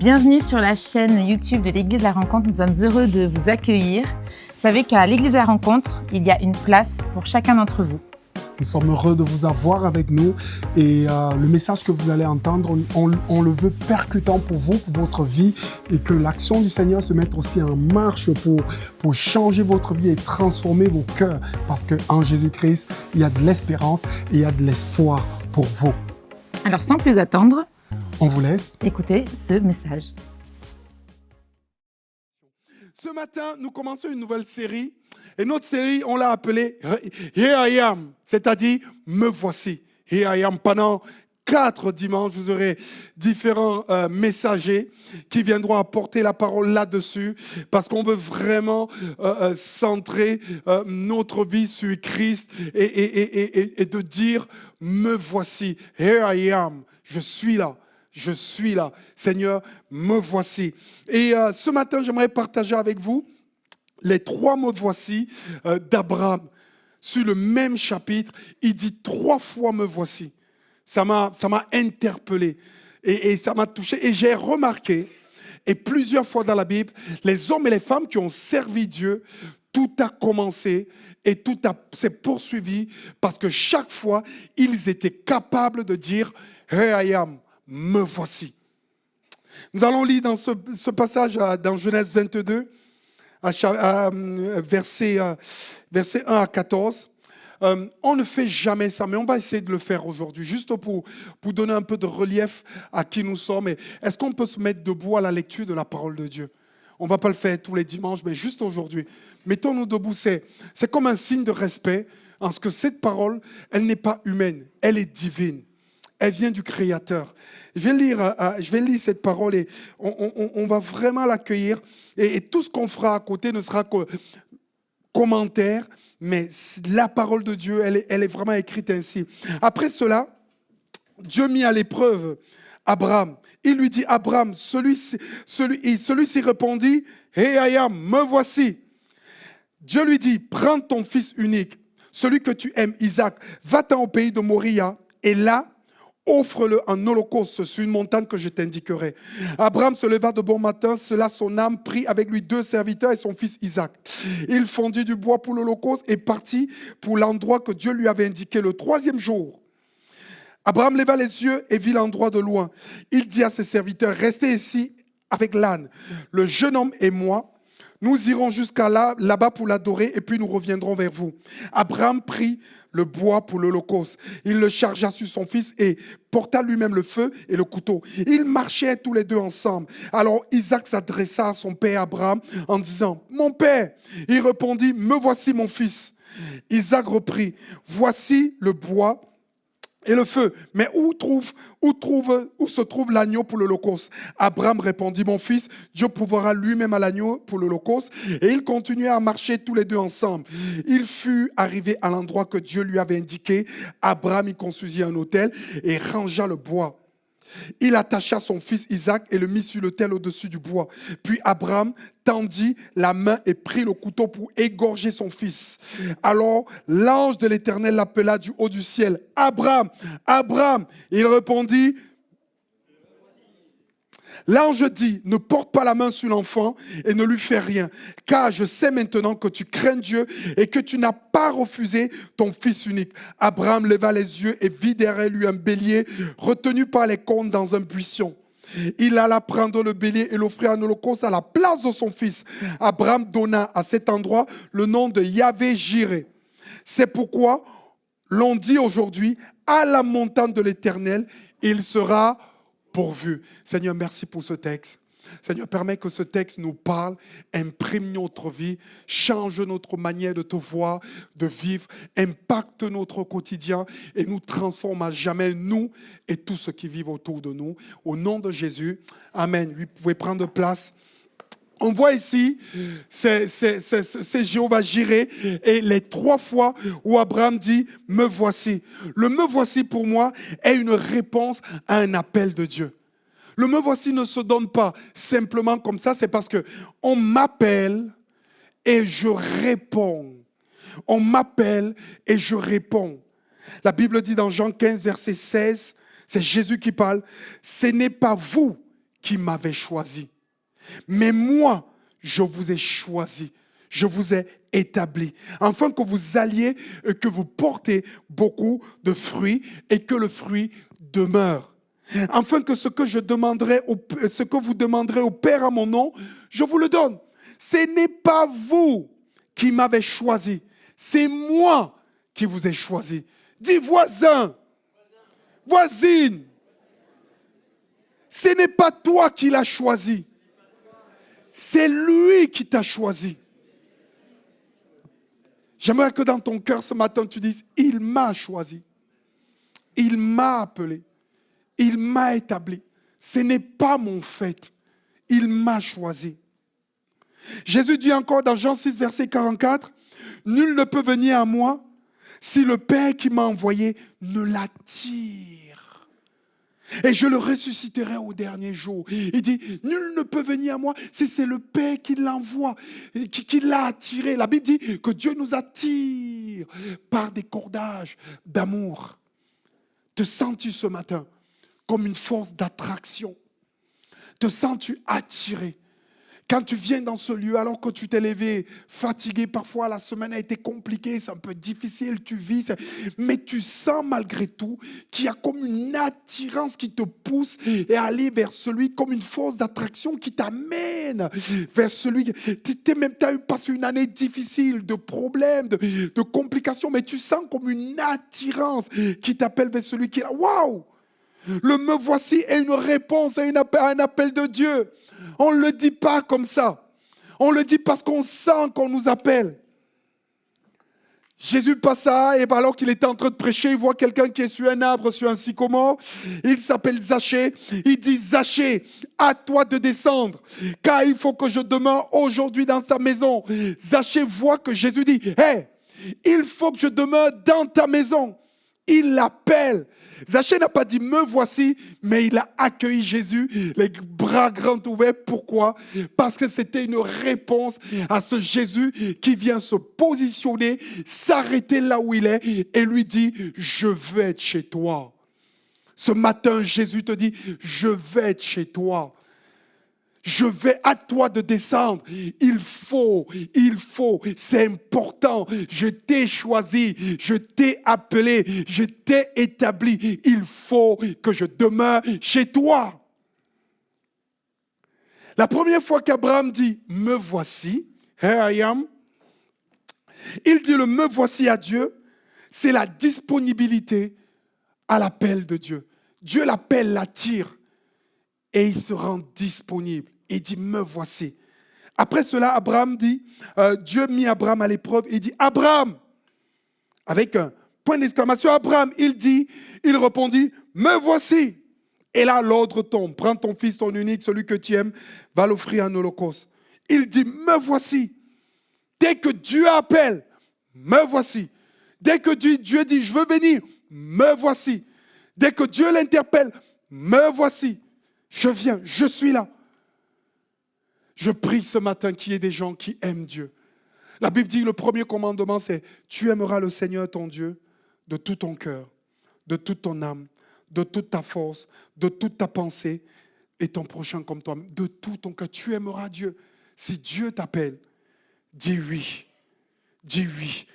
Bienvenue sur la chaîne YouTube de l'Église La Rencontre. Nous sommes heureux de vous accueillir. Vous savez qu'à l'Église La Rencontre, il y a une place pour chacun d'entre vous. Nous sommes heureux de vous avoir avec nous et le message que vous allez entendre, on le veut percutant pour vous, pour votre vie, et que l'action du Seigneur se mette aussi en marche pour changer votre vie et transformer vos cœurs, parce qu'en Jésus-Christ, il y a de l'espérance et il y a de l'espoir pour vous. Alors sans plus attendre, on vous laisse écouter ce message. Ce matin, nous commençons une nouvelle série. Et notre série, on l'a appelée Here I Am, c'est-à-dire Me voici. Here I Am. Pendant 4 dimanches, vous aurez différents messagers qui viendront apporter la parole là-dessus, parce qu'on veut vraiment centrer notre vie sur Christ et de dire Me voici. Here I am. Je suis là. Je suis là. Seigneur, me voici. Et ce matin, j'aimerais partager avec vous les 3 me voici d'Abraham. Sur le même chapitre, il dit 3 fois me voici. Ça m'a interpellé et ça m'a touché. Et j'ai remarqué, et plusieurs fois dans la Bible, les hommes et les femmes qui ont servi Dieu, tout a commencé et tout s'est poursuivi parce que chaque fois, ils étaient capables de dire « Here I am ». Me voici. Nous allons lire dans ce passage dans Genèse 22, versets 1 à 14. On ne fait jamais ça, mais on va essayer de le faire aujourd'hui, juste pour donner un peu de relief à qui nous sommes. Est-ce qu'on peut se mettre debout à la lecture de la parole de Dieu? On ne va pas le faire tous les dimanches, mais juste aujourd'hui. Mettons-nous debout, c'est comme un signe de respect, en ce que cette parole, elle n'est pas humaine, elle est divine. Elle vient du Créateur. Je vais lire cette parole et on va vraiment l'accueillir. Et tout ce qu'on fera à côté ne sera que commentaire, mais la parole de Dieu, elle est vraiment écrite ainsi. Après cela, Dieu mit à l'épreuve Abraham. Il lui dit, Abraham, celui-ci répondit, Here I am, me voici. Dieu lui dit, prends ton fils unique, celui que tu aimes, Isaac, va-t'en au pays de Moria, et là, offre-le en holocauste sur une montagne que je t'indiquerai. Abraham se leva de bon matin, cela son âme, prit avec lui 2 serviteurs et son fils Isaac. Il fondit du bois pour l'holocauste et partit pour l'endroit que Dieu lui avait indiqué. Le 3e jour, Abraham leva les yeux et vit l'endroit de loin. Il dit à ses serviteurs, restez ici avec l'âne. Le jeune homme et moi, nous irons jusqu'à là-bas pour l'adorer et puis nous reviendrons vers vous. Abraham prit le bois pour l'holocauste. Il le chargea sur son fils et porta lui-même le feu et le couteau. Ils marchaient tous les deux ensemble. Alors Isaac s'adressa à son père Abraham en disant, « Mon père !» Il répondit, « Me voici mon fils. » Isaac reprit, « Voici le bois et le feu. Mais où se trouve l'agneau pour l'holocauste? » Abraham répondit, « Mon fils, Dieu pourvoira lui-même à l'agneau pour l'holocauste. » Et ils continuaient à marcher tous les deux ensemble. Il fut arrivé à l'endroit que Dieu lui avait indiqué. Abraham y construisit un autel et rangea le bois. Il attacha son fils Isaac et le mit sur l'autel au-dessus du bois. Puis Abraham tendit la main et prit le couteau pour égorger son fils. Alors l'ange de l'Éternel l'appela du haut du ciel. « Abraham, Abraham !» Il répondit. L'ange dit, « Ne porte pas la main sur l'enfant et ne lui fais rien, car je sais maintenant que tu crains Dieu et que tu n'as pas refusé ton fils unique. » Abraham leva les yeux et vit derrière lui un bélier retenu par les cornes dans un buisson. Il alla prendre le bélier et l'offrir en holocauste à la place de son fils. Abraham donna à cet endroit le nom de Yahvé-Jiré. C'est pourquoi l'on dit aujourd'hui, à la montagne de l'Éternel, il sera pourvu. Seigneur, merci pour ce texte. Seigneur, permets que ce texte nous parle, imprime notre vie, change notre manière de te voir, de vivre, impacte notre quotidien et nous transforme à jamais, nous et tous ceux qui vivent autour de nous. Au nom de Jésus, Amen. Vous pouvez prendre place. On voit ici, c'est Jéhovah Jiré et les 3 fois où Abraham dit « Me voici ». Le « Me voici » pour moi est une réponse à un appel de Dieu. Le « Me voici » ne se donne pas simplement comme ça, c'est parce qu'on m'appelle et je réponds. On m'appelle et je réponds. La Bible dit dans Jean 15, verset 16, c'est Jésus qui parle, « Ce n'est pas vous qui m'avez choisi. Mais moi, je vous ai choisi. Je vous ai établi, afin que vous alliez et que vous portez beaucoup de fruits et que le fruit demeure. Afin que ce que vous demanderez au Père à mon nom, je vous le donne. Ce n'est pas vous qui m'avez choisi, c'est moi qui vous ai choisi. Dis voisin, voisine, ce n'est pas toi qui l'as choisi, c'est lui qui t'a choisi. J'aimerais que dans ton cœur ce matin, tu dises, il m'a choisi. Il m'a appelé. Il m'a établi. Ce n'est pas mon fait. Il m'a choisi. Jésus dit encore dans Jean 6, verset 44, « Nul ne peut venir à moi si le Père qui m'a envoyé ne l'attire. Et je le ressusciterai au dernier jour. » Il dit, nul ne peut venir à moi si c'est le Père qui l'envoie, qui l'a attiré. La Bible dit que Dieu nous attire par des cordages d'amour. Te sens-tu ce matin comme une force d'attraction? Te sens-tu attiré? Quand tu viens dans ce lieu, alors que tu t'es levé, fatigué, parfois la semaine a été compliquée, c'est un peu difficile, tu vis, mais tu sens malgré tout qu'il y a comme une attirance qui te pousse et aller vers celui, comme une force d'attraction qui t'amène vers celui. Tu as passé une année difficile, de problèmes, de complications, mais tu sens comme une attirance qui t'appelle vers celui qui est là. Waouh! Le me voici est une réponse à un appel de Dieu. On ne le dit pas comme ça. On le dit parce qu'on sent qu'on nous appelle. Jésus passa et alors qu'il était en train de prêcher, il voit quelqu'un qui est sur un arbre, sur un sycomore. Il s'appelle Zachée. Il dit, Zachée, à toi de descendre, car il faut que je demeure aujourd'hui dans sa maison. Zachée voit que Jésus dit, hey, il faut que je demeure dans ta maison. Il l'appelle. Zachée n'a pas dit me voici, mais il a accueilli Jésus, les bras grands ouverts. Pourquoi? Parce que c'était une réponse à ce Jésus qui vient se positionner, s'arrêter là où il est et lui dit je veux être chez toi. Ce matin, Jésus te dit je vais être chez toi. Je vais à toi de descendre. Il faut, c'est important. Je t'ai choisi, je t'ai appelé, je t'ai établi. Il faut que je demeure chez toi. La première fois qu'Abraham dit « me voici », here I am, il dit le « me voici » à Dieu, c'est la disponibilité à l'appel de Dieu. Dieu l'appelle, l'attire et il se rend disponible. Il dit, me voici. Après cela, Abraham dit, Dieu mit Abraham à l'épreuve. Il dit, Abraham, avec un point d'exclamation, Abraham, il répondit, me voici. Et là, l'ordre tombe. Prends ton fils, ton unique, celui que tu aimes, va l'offrir en holocauste. Il dit, me voici. Dès que Dieu appelle, me voici. Dès que Dieu dit, je veux venir, me voici. Dès que Dieu l'interpelle, me voici. Je viens, je suis là. Je prie ce matin qu'il y ait des gens qui aiment Dieu. La Bible dit, le premier commandement, c'est « Tu aimeras le Seigneur ton Dieu de tout ton cœur, de toute ton âme, de toute ta force, de toute ta pensée et ton prochain comme toi. De tout ton cœur, tu aimeras Dieu. » Si Dieu t'appelle, dis oui. Dis oui.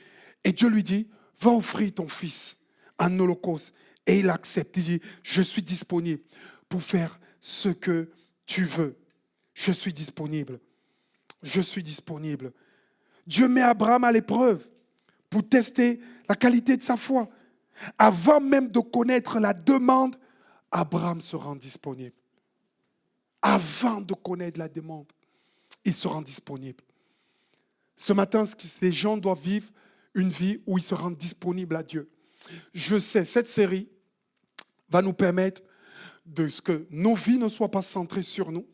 Et Dieu lui dit, va offrir ton fils en holocauste. Et il accepte. Il dit, je suis disponible pour faire ce que tu veux. Je suis disponible. Je suis disponible. Dieu met Abraham à l'épreuve pour tester la qualité de sa foi. Avant même de connaître la demande, Abraham se rend disponible. Avant de connaître la demande, il se rend disponible. Ce matin, les gens doivent vivre une vie où ils se rendent disponibles à Dieu. Je sais, cette série va nous permettre de ce que nos vies ne soient pas centrées sur nous,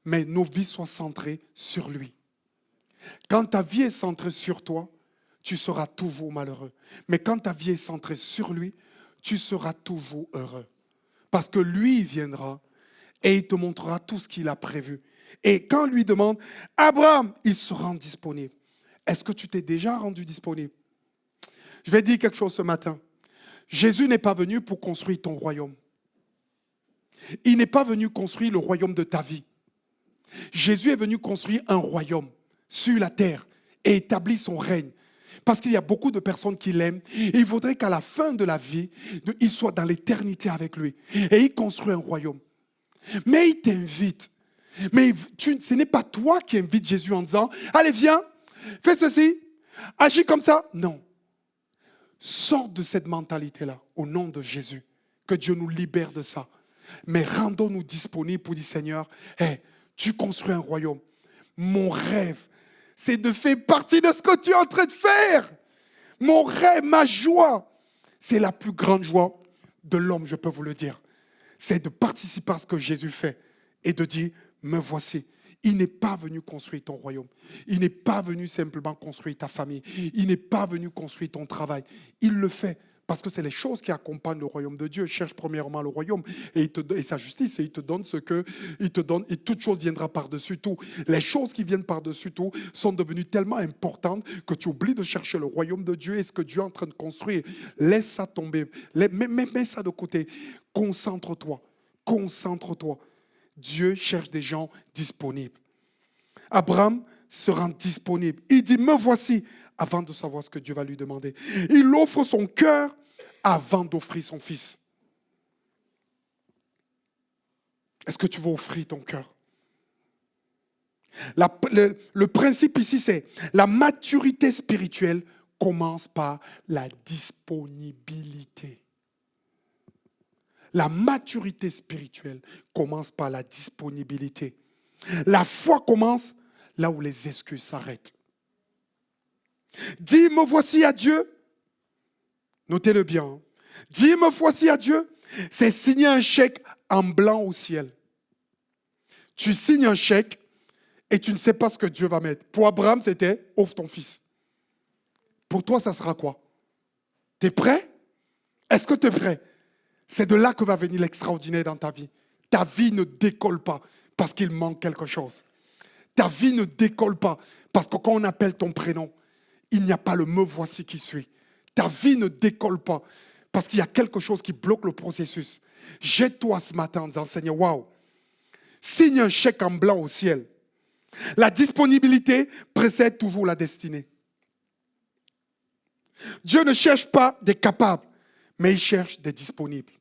mais nos vies soient centrées sur lui. Quand ta vie est centrée sur toi, tu seras toujours malheureux. Mais quand ta vie est centrée sur lui, tu seras toujours heureux. Parce que lui, il viendra et il te montrera tout ce qu'il a prévu. Et quand lui demande, Abraham, il se rend disponible. Est-ce que tu t'es déjà rendu disponible? Je vais dire quelque chose ce matin. Jésus n'est pas venu pour construire ton royaume. Il n'est pas venu construire le royaume de ta vie. Jésus est venu construire un royaume sur la terre et établir son règne. Parce qu'il y a beaucoup de personnes qui l'aiment. Et il faudrait qu'à la fin de la vie, il soit dans l'éternité avec lui. Et il construit un royaume. Mais il t'invite. Mais ce n'est pas toi qui invites Jésus en disant « Allez, viens, fais ceci, agis comme ça. » Non. Sors de cette mentalité-là, au nom de Jésus. Que Dieu nous libère de ça. Mais rendons-nous disponibles pour dire « Seigneur, hey, tu construis un royaume. Mon rêve, c'est de faire partie de ce que tu es en train de faire. Mon rêve, ma joie, c'est la plus grande joie de l'homme, je peux vous le dire. C'est de participer à ce que Jésus fait et de dire, me voici. Il n'est pas venu construire ton royaume. Il n'est pas venu simplement construire ta famille. Il n'est pas venu construire ton travail. Il le fait parce que c'est les choses qui accompagnent le royaume de Dieu. Cherche premièrement le royaume et sa justice et il te donne ce que il te donne et toute chose viendra par-dessus tout. Les choses qui viennent par-dessus tout sont devenues tellement importantes que tu oublies de chercher le royaume de Dieu et ce que Dieu est en train de construire. Laisse ça tomber. Mets ça de côté. Concentre-toi. Concentre-toi. Dieu cherche des gens disponibles. Abraham se rend disponible. Il dit, me voici, avant de savoir ce que Dieu va lui demander. Il offre son cœur avant d'offrir son fils. Est-ce que tu veux offrir ton cœur? Le principe ici, c'est la maturité spirituelle commence par la disponibilité. La maturité spirituelle commence par la disponibilité. La foi commence là où les excuses s'arrêtent. Dis, me voici à Dieu. Notez-le bien. Dis, me voici à Dieu. C'est signer un chèque en blanc au ciel. Tu signes un chèque et tu ne sais pas ce que Dieu va mettre. Pour Abraham, c'était offre ton fils. Pour toi, ça sera quoi? Tu es prêt? Est-ce que tu es prêt? C'est de là que va venir l'extraordinaire dans ta vie. Ta vie ne décolle pas parce qu'il manque quelque chose. Ta vie ne décolle pas parce que quand on appelle ton prénom, il n'y a pas le me voici qui suit. Ta vie ne décolle pas parce qu'il y a quelque chose qui bloque le processus. Jette-toi ce matin en disant, Seigneur, waouh, signe un chèque en blanc au ciel. La disponibilité précède toujours la destinée. Dieu ne cherche pas des capables, mais il cherche des disponibles.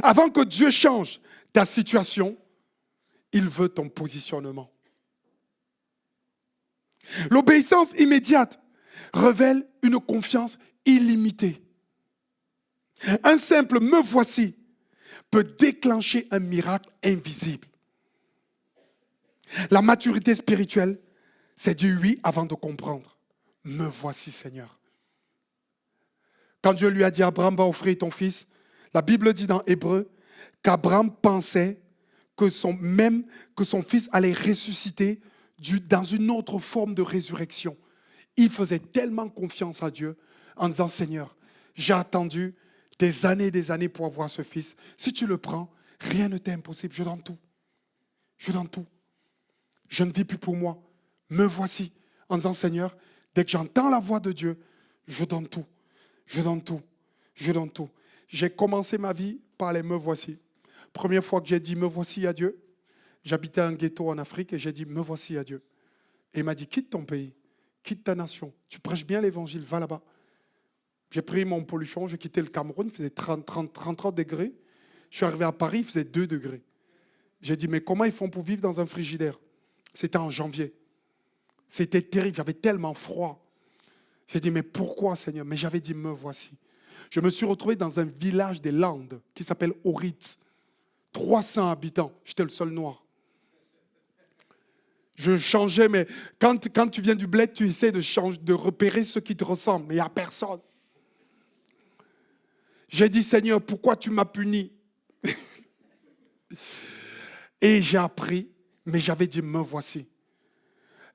Avant que Dieu change ta situation, il veut ton positionnement. L'obéissance immédiate révèle une confiance illimitée. Un simple « me voici » peut déclencher un miracle invisible. La maturité spirituelle, c'est dire oui avant de comprendre. Me voici, Seigneur. Quand Dieu lui a dit, Abraham va offrir ton fils, la Bible dit dans Hébreu qu'Abraham pensait que son fils allait ressusciter dans une autre forme de résurrection. Il faisait tellement confiance à Dieu en disant, Seigneur, j'ai attendu des années pour avoir ce fils. Si tu le prends, rien ne t'est impossible. Je donne tout. Je donne tout. Je ne vis plus pour moi. Me voici en disant, Seigneur, dès que j'entends la voix de Dieu, je donne tout. Je donne tout. Je donne tout. J'ai commencé ma vie par les me voici. Première fois que j'ai dit me voici à Dieu, j'habitais un ghetto en Afrique et j'ai dit me voici à Dieu. Et il m'a dit quitte ton pays, quitte ta nation, tu prêches bien l'évangile, va là-bas. J'ai pris mon polluchon, j'ai quitté le Cameroun, il faisait 33 degrés. Je suis arrivé à Paris, il faisait 2 degrés. J'ai dit mais comment ils font pour vivre dans un frigidaire? C'était en janvier. C'était terrible, j'avais tellement froid. J'ai dit mais pourquoi Seigneur? Mais j'avais dit me voici. Je me suis retrouvé dans un village des Landes qui s'appelle Orit. 300 habitants. J'étais le seul noir. Je changeais, mais quand tu viens du bled, tu essaies de repérer ceux qui te ressemblent, mais il n'y a personne. J'ai dit, Seigneur, pourquoi tu m'as puni? Et j'ai appris, mais j'avais dit, me voici.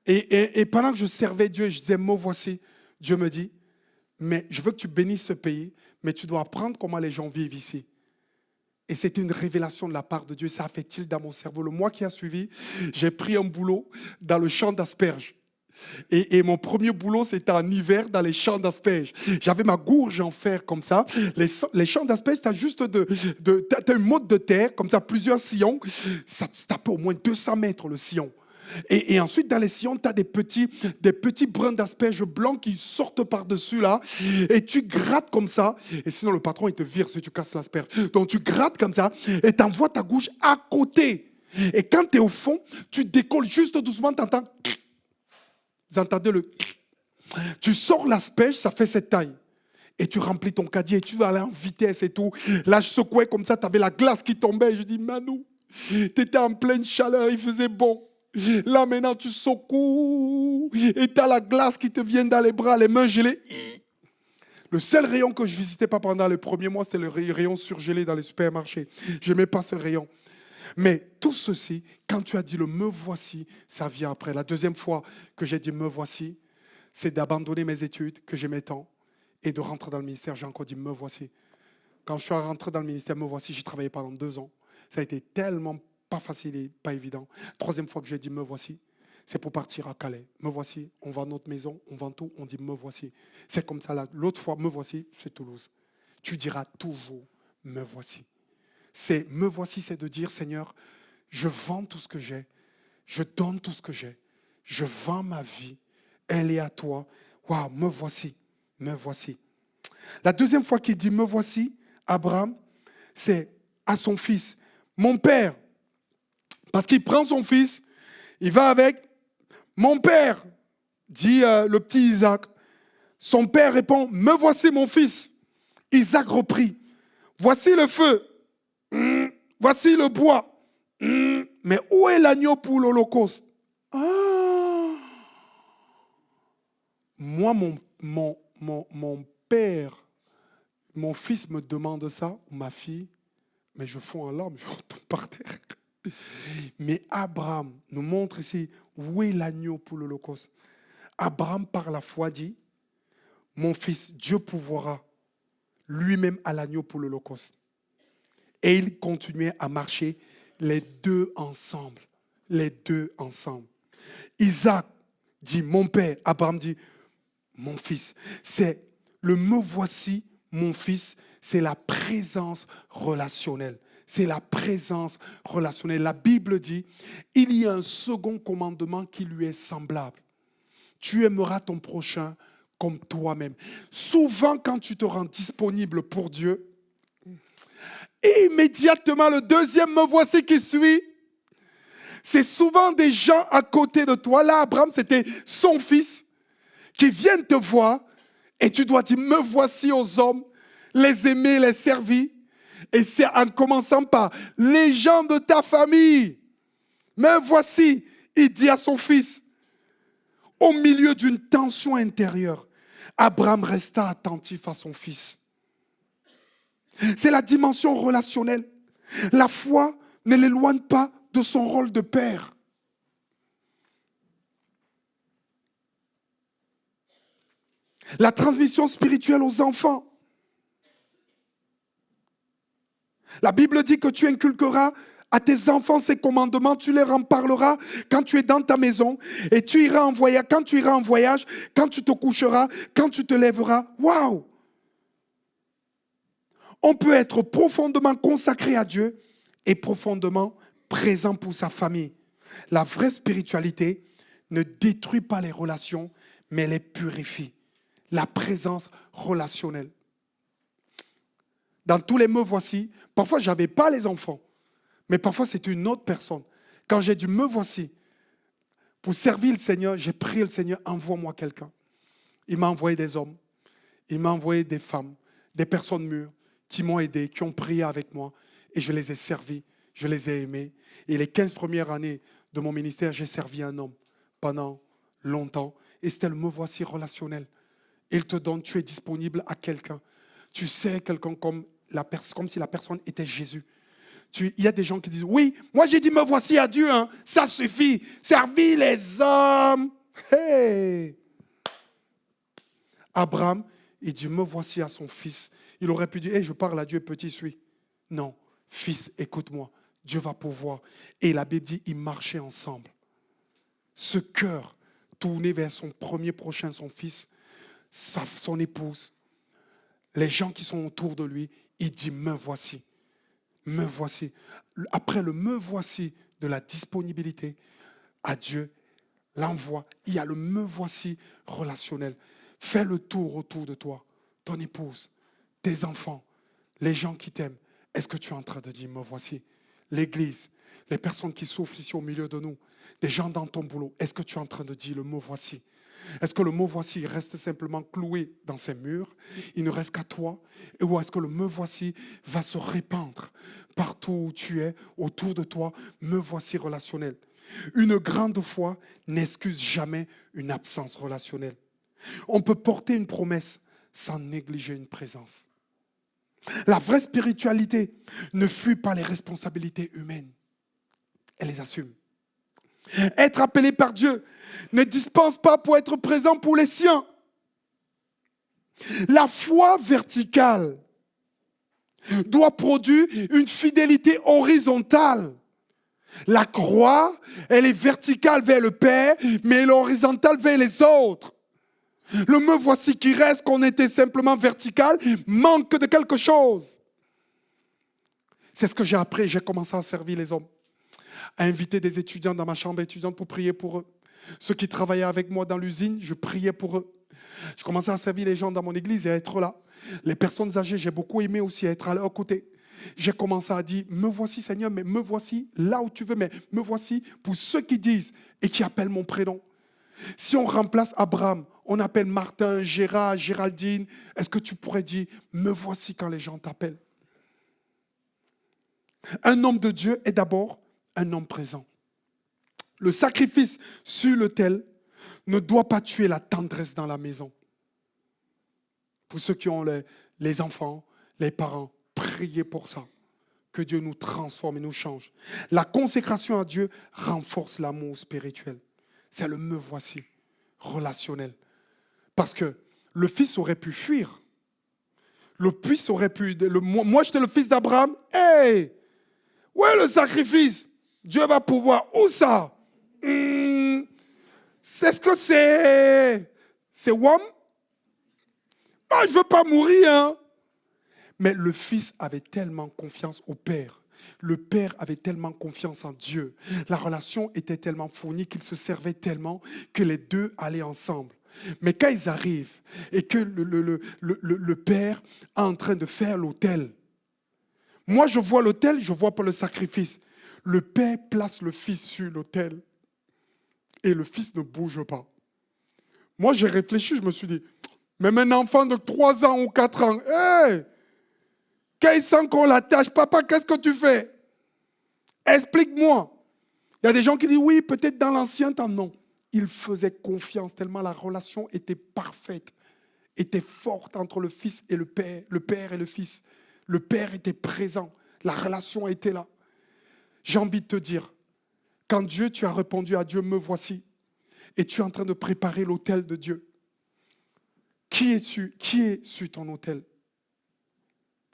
Et pendant que je servais Dieu, je disais, me voici. Dieu me dit, mais je veux que tu bénisses ce pays, mais tu dois apprendre comment les gens vivent ici. Et c'était une révélation de la part de Dieu. Ça a fait tilt dans mon cerveau. Le mois qui a suivi, j'ai pris un boulot dans le champ d'asperges. Et mon premier boulot, c'était en hiver dans les champs d'asperges. J'avais ma gourge en fer comme ça. Les champs d'asperges, tu as juste t'as une motte de terre, comme ça, plusieurs sillons. Ça tapait au moins 200 mètres le sillon. Et ensuite, dans les sillons, tu as des petits brins d'asperges blancs qui sortent par-dessus là. Et tu grattes comme ça. Et sinon, le patron, il te vire si tu casses l'asperge. Donc, tu grattes comme ça et tu envoies ta gourge à côté. Et quand tu es au fond, tu décolles juste doucement, tu entends. Vous entendez le. Tu sors l'asperge, ça fait cette taille. Et tu remplis ton caddie et tu vas aller en vitesse et tout. Là, je secouais comme ça, tu avais la glace qui tombait. Et je dis, Manu, tu étais en pleine chaleur, il faisait bon. Là, maintenant, tu secoues et tu as la glace qui te vient dans les bras, les mains gelées. Le seul rayon que je ne visitais pas pendant les premiers mois, c'était le rayon surgelé dans les supermarchés. Je n'aimais pas ce rayon. Mais tout ceci, quand tu as dit le me voici, ça vient après. La deuxième fois que j'ai dit me voici, c'est d'abandonner mes études que j'aimais tant et de rentrer dans le ministère. J'ai encore dit me voici. Quand je suis rentré dans le ministère me voici, j'ai travaillé pendant 2 ans. Ça a été tellement pas facile et pas évident. Troisième fois que j'ai dit me voici, c'est pour partir à Calais. Me voici, on vend notre maison, on vend tout, on dit me voici. C'est comme ça. L'autre fois, me voici, c'est Toulouse. Tu diras toujours me voici. C'est me voici, c'est de dire Seigneur, je vends tout ce que j'ai, je donne tout ce que j'ai, je vends ma vie, elle est à toi. Waouh, me voici, me voici. La deuxième fois qu'il dit me voici, Abraham, c'est à son fils, mon père, parce qu'il prend son fils, il va avec mon père, dit le petit Isaac. Son père répond, me voici mon fils. Isaac reprit, voici le feu. Voici le bois. Mais où est l'agneau pour l'Holocauste? Moi, mon père, mon fils me demande ça, ou ma fille, mais je fonds en larmes, je retombe par terre. Mais Abraham nous montre ici où est l'agneau pour l'Holocauste. Abraham, par la foi, dit, mon fils, Dieu pourvoira lui-même à l'agneau pour l'Holocauste. Et ils continuaient à marcher les deux ensemble. Les deux ensemble. Isaac dit, mon père. Abraham dit, mon fils. C'est le me voici, mon fils. C'est la présence relationnelle. C'est la présence relationnelle. La Bible dit, il y a un second commandement qui lui est semblable. Tu aimeras ton prochain comme toi-même. Souvent, quand tu te rends disponible pour Dieu, immédiatement, le deuxième me voici qui suit. C'est souvent des gens à côté de toi. Là, Abraham, c'était son fils qui viennent te voir et tu dois dire, me voici aux hommes, les aimer, les servir. Et c'est en commençant par les gens de ta famille. Me voici, il dit à son fils. Au milieu d'une tension intérieure, Abraham resta attentif à son fils. C'est la dimension relationnelle. La foi ne l'éloigne pas de son rôle de père. La transmission spirituelle aux enfants. La Bible dit que tu inculqueras à tes enfants ces commandements, tu leur en parleras quand tu es dans ta maison et tu iras en voyage, quand tu iras en voyage, quand tu te coucheras, quand tu te lèveras. Waouh! On peut être profondément consacré à Dieu et profondément présent pour sa famille. La vraie spiritualité ne détruit pas les relations, mais les purifie. La présence relationnelle. Dans tous les me voici, parfois je n'avais pas les enfants, mais parfois c'était une autre personne. Quand j'ai dit me voici, pour servir le Seigneur, j'ai prié le Seigneur, envoie-moi quelqu'un. Il m'a envoyé des hommes, il m'a envoyé des femmes, des personnes mûres, qui m'ont aidé, qui ont prié avec moi, et je les ai servis, je les ai aimés. Et les 15 premières années de mon ministère, j'ai servi un homme pendant longtemps, et c'était le me voici relationnel. Il te donne, tu es disponible à quelqu'un. Tu sais quelqu'un comme si la personne était Jésus. Il y a des gens qui disent, oui, moi j'ai dit me voici à Dieu, hein, ça suffit, servir les hommes. Hey! Abraham, il dit me voici à son fils. Il aurait pu dire, hey, je parle à Dieu, petit suis. Non, fils, écoute-moi, Dieu va pouvoir. Et la Bible dit, ils marchaient ensemble. Ce cœur, tourné vers son premier prochain, son fils, son épouse, les gens qui sont autour de lui. Il dit, me voici, me voici. Après le me voici de la disponibilité à Dieu, l'envoi, il y a le me voici relationnel. Fais le tour autour de toi, ton épouse, tes enfants, les gens qui t'aiment. Est-ce que tu es en train de dire, me voici? L'église, les personnes qui souffrent ici au milieu de nous, des gens dans ton boulot, est-ce que tu es en train de dire le mot voici? Est-ce que le mot voici reste simplement cloué dans ces murs? Il ne reste qu'à toi? Ou est-ce que le me voici va se répandre partout où tu es, autour de toi? Me voici relationnel. Une grande foi n'excuse jamais une absence relationnelle. On peut porter une promesse sans négliger une présence. La vraie spiritualité ne fuit pas les responsabilités humaines. Elle les assume. Être appelé par Dieu ne dispense pas pour être présent pour les siens. La foi verticale doit produire une fidélité horizontale. La croix, elle est verticale vers le Père, mais elle est horizontale vers les autres. Le me voici qui reste, qu'on était simplement vertical, manque de quelque chose. C'est ce que j'ai appris. J'ai commencé à servir les hommes, à inviter des étudiants dans ma chambre étudiante pour prier pour eux. Ceux qui travaillaient avec moi dans l'usine, je priais pour eux. Je commençais à servir les gens dans mon église et à être là. Les personnes âgées, j'ai beaucoup aimé aussi être à leur côté. J'ai commencé à dire, me voici Seigneur, mais me voici là où tu veux, mais me voici pour ceux qui disent et qui appellent mon prénom. Si on remplace Abraham, on appelle Martin, Gérard, Géraldine, est-ce que tu pourrais dire, me voici quand les gens t'appellent? Un homme de Dieu est d'abord un homme présent. Le sacrifice sur l'autel ne doit pas tuer la tendresse dans la maison. Pour ceux qui ont les enfants, les parents, priez pour ça. Que Dieu nous transforme et nous change. La consécration à Dieu renforce l'amour spirituel. C'est le me voici relationnel. Parce que le fils aurait pu fuir. Le fils aurait pu... moi, j'étais le fils d'Abraham. Hey! Où est le sacrifice? Dieu va pouvoir. Où ça? C'est ce que c'est. C'est WAM? Ah, je ne veux pas mourir. Hein? Mais le fils avait tellement confiance au père. Le père avait tellement confiance en Dieu. La relation était tellement fournie qu'ils se servaient tellement que les deux allaient ensemble. Mais quand ils arrivent et que le père est en train de faire l'autel, moi je vois l'autel, je ne vois pas le sacrifice. Le père place le fils sur l'autel et le fils ne bouge pas. Moi j'ai réfléchi, je me suis dit, même un enfant de 3 ans ou 4 ans, hey, quand il sent qu'on l'attache, papa, qu'est-ce que tu fais? Explique-moi. Il y a des gens qui disent, oui, peut-être dans l'ancien temps, non. Il faisait confiance tellement la relation était parfaite, était forte entre le fils et le père et le fils. Le père était présent, la relation était là. J'ai envie de te dire, quand Dieu, tu as répondu à Dieu, me voici, et tu es en train de préparer l'autel de Dieu, qui est sur ton autel?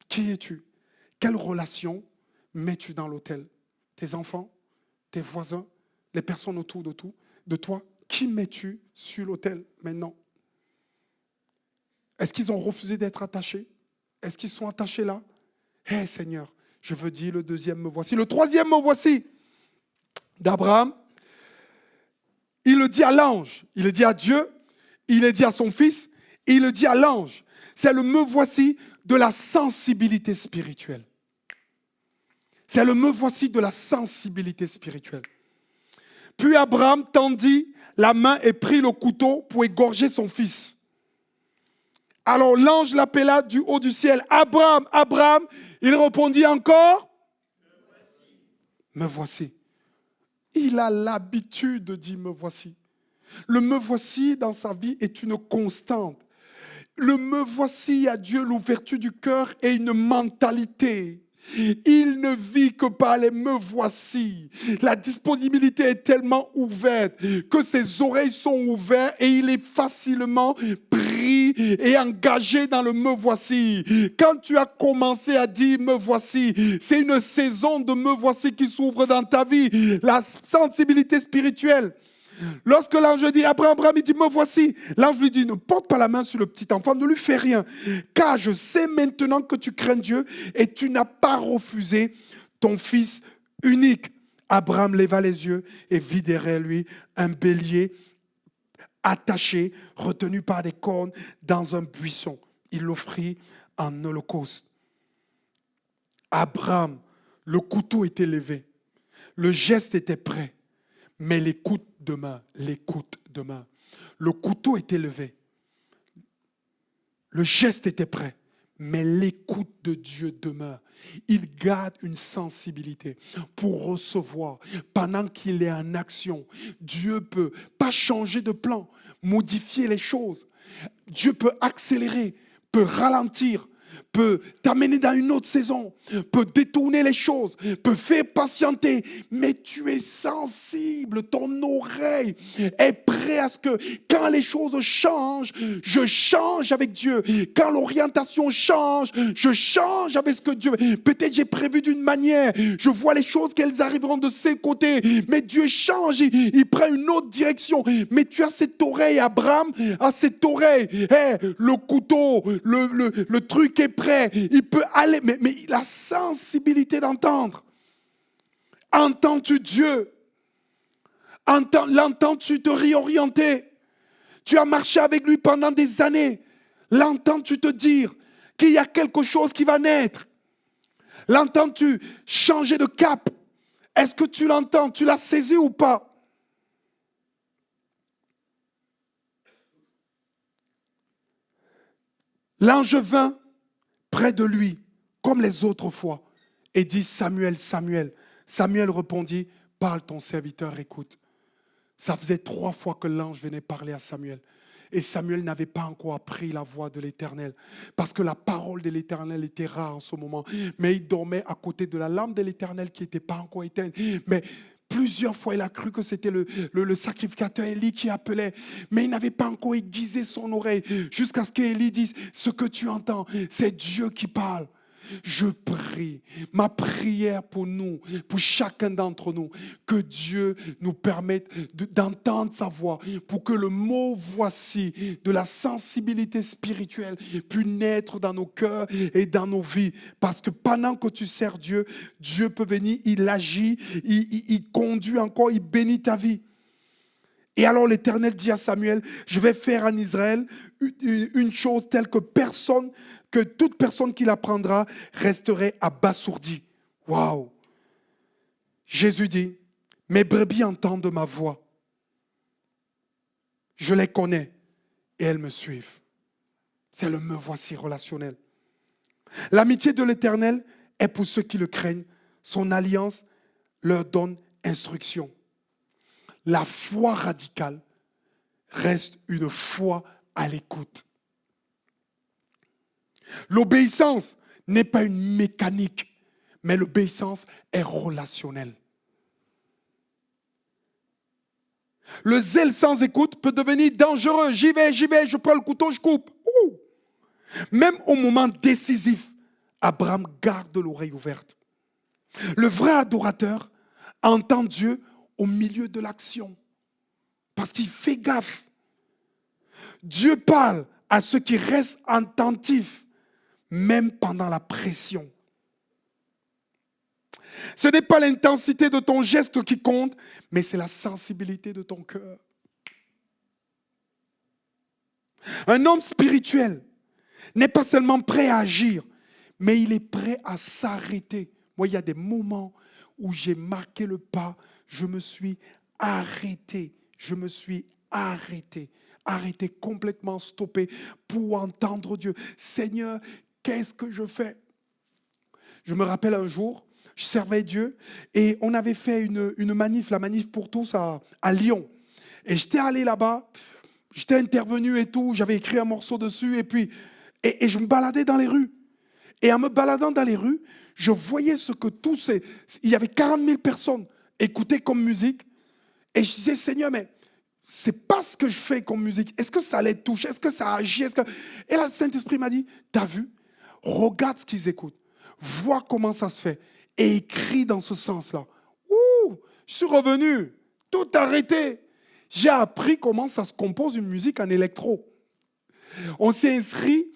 Qui es-tu? Quelle relation mets-tu dans l'autel? Tes enfants, tes voisins, les personnes autour de toi? Qui mets-tu sur l'autel maintenant? Est-ce qu'ils ont refusé d'être attachés? Est-ce qu'ils sont attachés là? Hé Seigneur, je veux dire le deuxième me voici. Le troisième me voici d'Abraham. Il le dit à l'ange, il le dit à Dieu, il le dit à son fils, il le dit à l'ange. C'est le me voici de la sensibilité spirituelle. C'est le me voici de la sensibilité spirituelle. Puis Abraham tendit la main et prit le couteau pour égorger son fils. Alors l'ange l'appela du haut du ciel. Abraham, Abraham, il répondit encore, me voici. Il a l'habitude de dire me voici. Le me voici dans sa vie est une constante. Le me voici à Dieu, l'ouverture du cœur est une mentalité. Il ne vit que par les me voici. La disponibilité est tellement ouverte que ses oreilles sont ouvertes et il est facilement pris et engagé dans le me voici. Quand tu as commencé à dire me voici, c'est une saison de me voici qui s'ouvre dans ta vie. La sensibilité spirituelle. Lorsque l'ange dit, Abraham, il dit, me voici. L'ange lui dit, ne porte pas la main sur le petit enfant, ne lui fais rien. Car je sais maintenant que tu crains Dieu et tu n'as pas refusé ton fils unique. Abraham leva les yeux et vit derrière lui un bélier attaché, retenu par des cornes dans un buisson. Il l'offrit en holocauste. Abraham, le couteau était levé. Le geste était prêt. Mais l'écoute demeure. Le couteau était levé. Le geste était prêt. Mais l'écoute de Dieu demeure. Il garde une sensibilité pour recevoir pendant qu'il est en action. Dieu ne peut pas changer de plan, modifier les choses. Dieu peut accélérer, peut ralentir, peut t'amener dans une autre saison, peut détourner les choses, peut faire patienter, mais tu es sensible, ton oreille est prête à ce que quand les choses changent, je change avec Dieu. Quand l'orientation change, je change avec ce que Dieu... Peut-être j'ai prévu d'une manière, je vois les choses qu'elles arriveront de ses côtés, mais Dieu change, il prend une autre direction. Mais tu as cette oreille, Abraham a cette oreille. Hey, le couteau, le truc est prêt, il peut aller, mais la sensibilité d'entendre. Entends-tu Dieu? L'entends-tu te réorienter? Tu as marché avec lui pendant des années. L'entends-tu te dire qu'il y a quelque chose qui va naître? L'entends-tu changer de cap? Est-ce que tu l'entends? Tu l'as saisi ou pas? L'ange vint près de lui, comme les autres fois, et dit, Samuel, Samuel. Samuel répondit, parle, ton serviteur écoute. Ça faisait 3 fois que l'ange venait parler à Samuel. Et Samuel n'avait pas encore appris la voix de l'Éternel. Parce que la parole de l'Éternel était rare en ce moment. Mais il dormait à côté de la lampe de l'Éternel qui n'était pas encore éteinte. Mais plusieurs fois, il a cru que c'était le sacrificateur Élie qui appelait. Mais il n'avait pas encore aiguisé son oreille. Jusqu'à ce qu'Élie dise, ce que tu entends, c'est Dieu qui parle. Je prie, ma prière pour nous, pour chacun d'entre nous, que Dieu nous permette d'entendre sa voix, pour que le mot voici de la sensibilité spirituelle puisse naître dans nos cœurs et dans nos vies. Parce que pendant que tu sers Dieu, Dieu peut venir, il agit, il conduit encore, il bénit ta vie. Et alors l'Éternel dit à Samuel, je vais faire en Israël une chose telle que toute personne qui l'apprendra resterait abasourdie. Waouh! Jésus dit, mes brebis entendent ma voix. Je les connais et elles me suivent. C'est le me voici relationnel. L'amitié de l'Éternel est pour ceux qui le craignent. Son alliance leur donne instruction. La foi radicale reste une foi à l'écoute. L'obéissance n'est pas une mécanique, mais l'obéissance est relationnelle. Le zèle sans écoute peut devenir dangereux. J'y vais, je prends le couteau, je coupe. Ouh. Même au moment décisif, Abraham garde l'oreille ouverte. Le vrai adorateur entend Dieu au milieu de l'action, parce qu'il fait gaffe. Dieu parle à ceux qui restent attentifs, même pendant la pression. Ce n'est pas l'intensité de ton geste qui compte, mais c'est la sensibilité de ton cœur. Un homme spirituel n'est pas seulement prêt à agir, mais il est prêt à s'arrêter. Moi, il y a des moments où j'ai marqué le pas, je me suis arrêté, arrêté, complètement stoppé pour entendre Dieu. Seigneur, qu'est-ce que je fais? Je me rappelle un jour, je servais Dieu et on avait fait une manif, la manif pour tous à Lyon. Et j'étais allé là-bas, j'étais intervenu et tout, j'avais écrit un morceau dessus et je me baladais dans les rues. Et en me baladant dans les rues, je voyais ce que il y avait 40 000 personnes écoutaient comme musique. Et je disais, Seigneur, mais c'est pas ce que je fais comme musique. Est-ce que ça les touche? Est-ce que ça agit? Et là, le Saint-Esprit m'a dit, t'as vu? Regarde ce qu'ils écoutent. Vois comment ça se fait. Et écris dans ce sens-là. Ouh, je suis revenu, tout arrêté. J'ai appris comment ça se compose une musique en électro. On s'est inscrit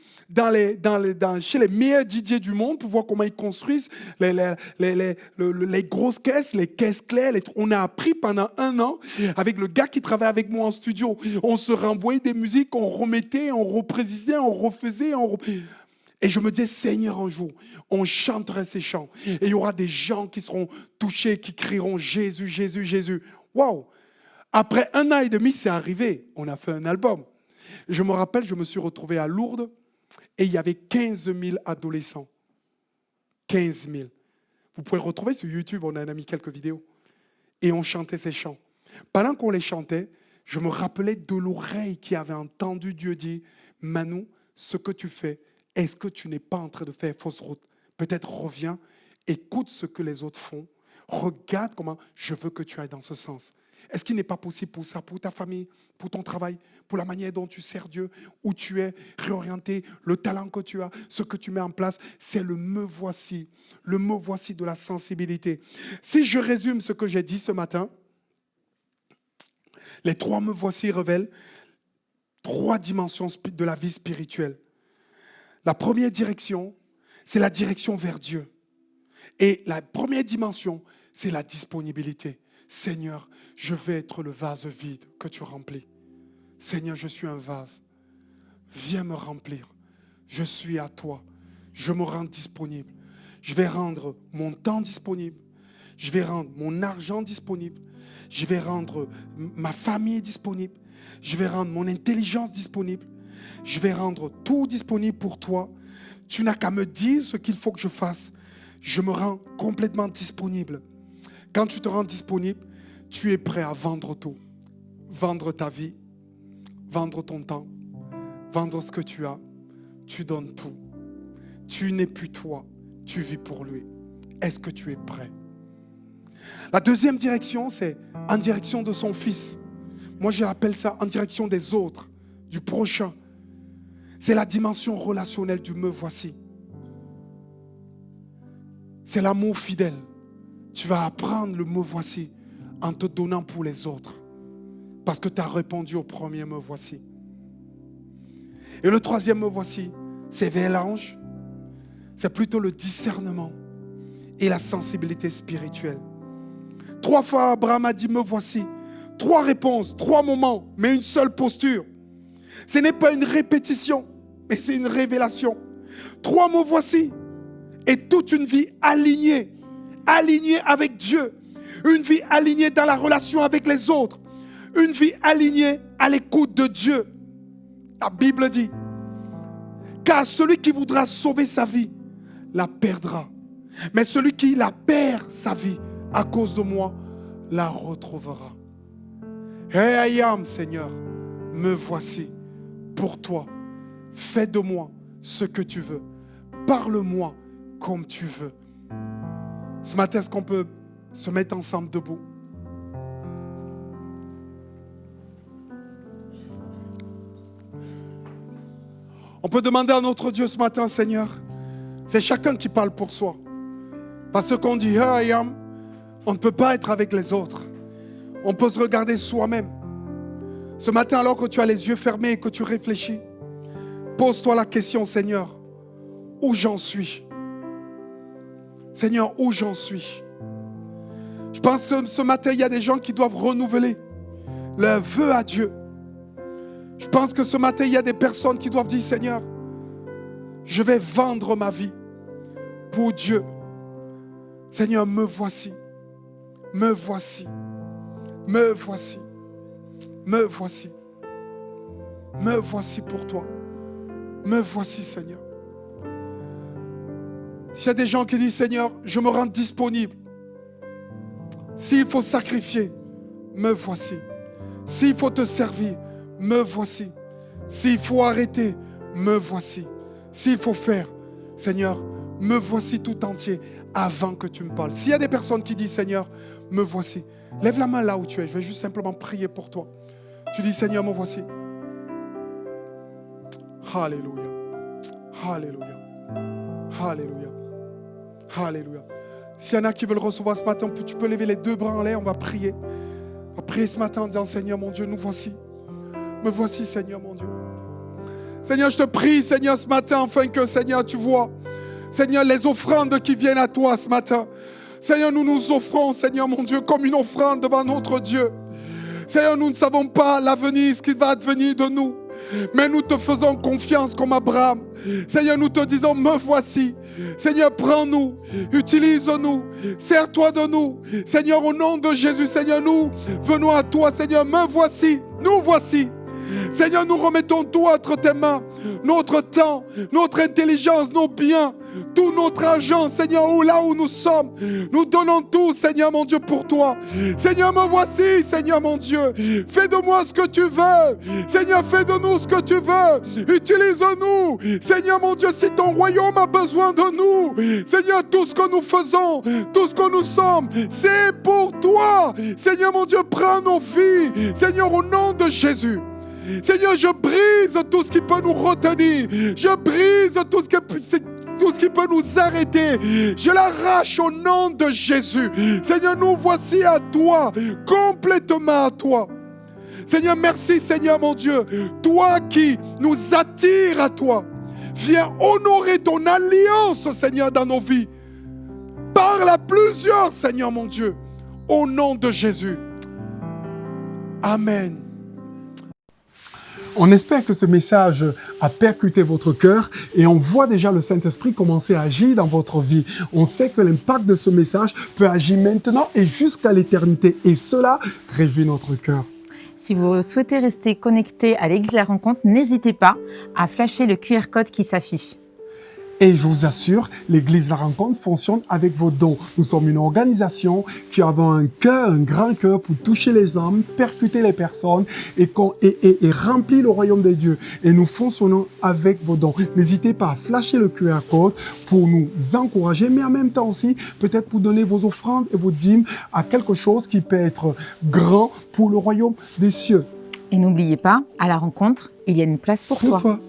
chez les meilleurs DJ du monde pour voir comment ils construisent les grosses caisses, les caisses claires. On a appris pendant 1 an avec le gars qui travaille avec moi en studio. On se renvoyait des musiques, on remettait, on reprécisait, on refaisait. Et je me disais, Seigneur, un jour, on chanterait ces chants. Et il y aura des gens qui seront touchés, qui crieront Jésus, Jésus, Jésus. Waouh! Après 1 an et demi, c'est arrivé. On a fait un album. Je me rappelle, je me suis retrouvé à Lourdes et il y avait 15 000 adolescents. 15 000. Vous pouvez le retrouver sur YouTube, on en a mis quelques vidéos. Et on chantait ces chants. Pendant qu'on les chantait, je me rappelais de l'oreille qui avait entendu Dieu dire, Manu, ce que tu fais, est-ce que tu n'es pas en train de faire fausse route? Peut-être reviens, écoute ce que les autres font, regarde comment je veux que tu ailles dans ce sens. Est-ce qu'il n'est pas possible pour ça, pour ta famille, pour ton travail, pour la manière dont tu sers Dieu, où tu es réorienté, le talent que tu as, ce que tu mets en place, c'est le me voici de la sensibilité. Si je résume ce que j'ai dit ce matin, les 3 me voici révèlent 3 dimensions de la vie spirituelle. La première direction, c'est la direction vers Dieu. Et la première dimension, c'est la disponibilité. Seigneur, je vais être le vase vide que tu remplis. Seigneur, je suis un vase. Viens me remplir. Je suis à toi. Je me rends disponible. Je vais rendre mon temps disponible. Je vais rendre mon argent disponible. Je vais rendre ma famille disponible. Je vais rendre mon intelligence disponible. Je vais rendre tout disponible pour toi. Tu n'as qu'à me dire ce qu'il faut que je fasse. Je me rends complètement disponible. Quand tu te rends disponible, tu es prêt à vendre tout. Vendre ta vie, vendre ton temps, vendre ce que tu as. Tu donnes tout. Tu n'es plus toi, tu vis pour lui. Est-ce que tu es prêt? La deuxième direction, c'est en direction de son fils. Moi, j'appelle ça en direction des autres, du prochain. C'est la dimension relationnelle du me voici. C'est l'amour fidèle. Tu vas apprendre le me voici en te donnant pour les autres. Parce que tu as répondu au premier me voici. Et le troisième me voici, c'est vers l'ange. C'est plutôt le discernement et la sensibilité spirituelle. 3 fois Abraham a dit me voici. 3 réponses, 3 moments, mais une seule posture. Ce n'est pas une répétition, mais c'est une révélation. 3 me voici. Et toute une vie alignée avec Dieu. Une vie alignée dans la relation avec les autres. Une vie alignée à l'écoute de Dieu. La Bible dit, car celui qui voudra sauver sa vie, la perdra. Mais celui qui la perd, sa vie, à cause de moi, la retrouvera. Here I am, Seigneur, me voici pour toi. Fais de moi ce que tu veux. Parle-moi comme tu veux. Ce matin, est-ce qu'on peut se mettre ensemble debout? On peut demander à notre Dieu ce matin, Seigneur, c'est chacun qui parle pour soi. Parce qu'on dit, here I am, on ne peut pas être avec les autres. On peut se regarder soi-même. Ce matin, alors que tu as les yeux fermés et que tu réfléchis, pose-toi la question, Seigneur, où j'en suis? Seigneur, où j'en suis? Je pense que ce matin, il y a des gens qui doivent renouveler leur vœu à Dieu. Je pense que ce matin, il y a des personnes qui doivent dire, Seigneur, je vais vendre ma vie pour Dieu. Seigneur, me voici. Me voici. Me voici. Me voici. Me voici pour toi. Me voici, Seigneur. S'il y a des gens qui disent, Seigneur, je me rends disponible. S'il faut sacrifier, me voici. S'il faut te servir, me voici. S'il faut arrêter, me voici. S'il faut faire, Seigneur, me voici tout entier avant que tu me parles. S'il y a des personnes qui disent, Seigneur, me voici. Lève la main là où tu es. Je vais juste simplement prier pour toi. Tu dis, Seigneur, me voici. Alléluia. Alléluia. Alléluia. Alléluia. S'il y en a qui veulent recevoir ce matin, tu peux lever les 2 bras en l'air, on va prier. On va prier ce matin en disant, Seigneur mon Dieu, nous voici. Me voici, Seigneur mon Dieu. Seigneur, je te prie, Seigneur, ce matin, afin que, Seigneur, tu vois, Seigneur, les offrandes qui viennent à toi ce matin. Seigneur, nous nous offrons, Seigneur mon Dieu, comme une offrande devant notre Dieu. Seigneur, nous ne savons pas l'avenir, ce qui va advenir de nous. Mais nous te faisons confiance comme Abraham. Seigneur, nous te disons, me voici. Seigneur, prends-nous, utilise-nous, sers-toi de nous. Seigneur, au nom de Jésus, Seigneur, nous venons à toi. Seigneur, me voici, nous voici. Seigneur, nous remettons tout entre tes mains, notre temps, notre intelligence, nos biens, tout notre argent, Seigneur, là où nous sommes. Nous donnons tout, Seigneur mon Dieu, pour toi. Seigneur, me voici, Seigneur mon Dieu. Fais de moi ce que tu veux. Seigneur, fais de nous ce que tu veux. Utilise-nous. Seigneur mon Dieu, si ton royaume a besoin de nous, Seigneur, tout ce que nous faisons, tout ce que nous sommes, c'est pour toi. Seigneur mon Dieu, prends nos vies. Seigneur, au nom de Jésus. Seigneur, je brise tout ce qui peut nous retenir. Je brise tout ce qui peut nous arrêter. Je l'arrache au nom de Jésus. Seigneur, nous voici à toi, complètement à toi. Seigneur, merci Seigneur mon Dieu. Toi qui nous attires à toi. Viens honorer ton alliance, Seigneur, dans nos vies. Parle à plusieurs, Seigneur mon Dieu. Au nom de Jésus. Amen. On espère que ce message a percuté votre cœur et on voit déjà le Saint-Esprit commencer à agir dans votre vie. On sait que l'impact de ce message peut agir maintenant et jusqu'à l'éternité. Et cela réjouit notre cœur. Si vous souhaitez rester connecté à l'Église La Rencontre, n'hésitez pas à flasher le QR code qui s'affiche. Et je vous assure, l'Église La Rencontre fonctionne avec vos dons. Nous sommes une organisation qui a un cœur, un grand cœur pour toucher les âmes, percuter les personnes et remplir le royaume de Dieu. Et nous fonctionnons avec vos dons. N'hésitez pas à flasher le QR code pour nous encourager, mais en même temps aussi, peut-être pour donner vos offrandes et vos dîmes à quelque chose qui peut être grand pour le royaume des cieux. Et n'oubliez pas, à la rencontre, il y a une place pour toi.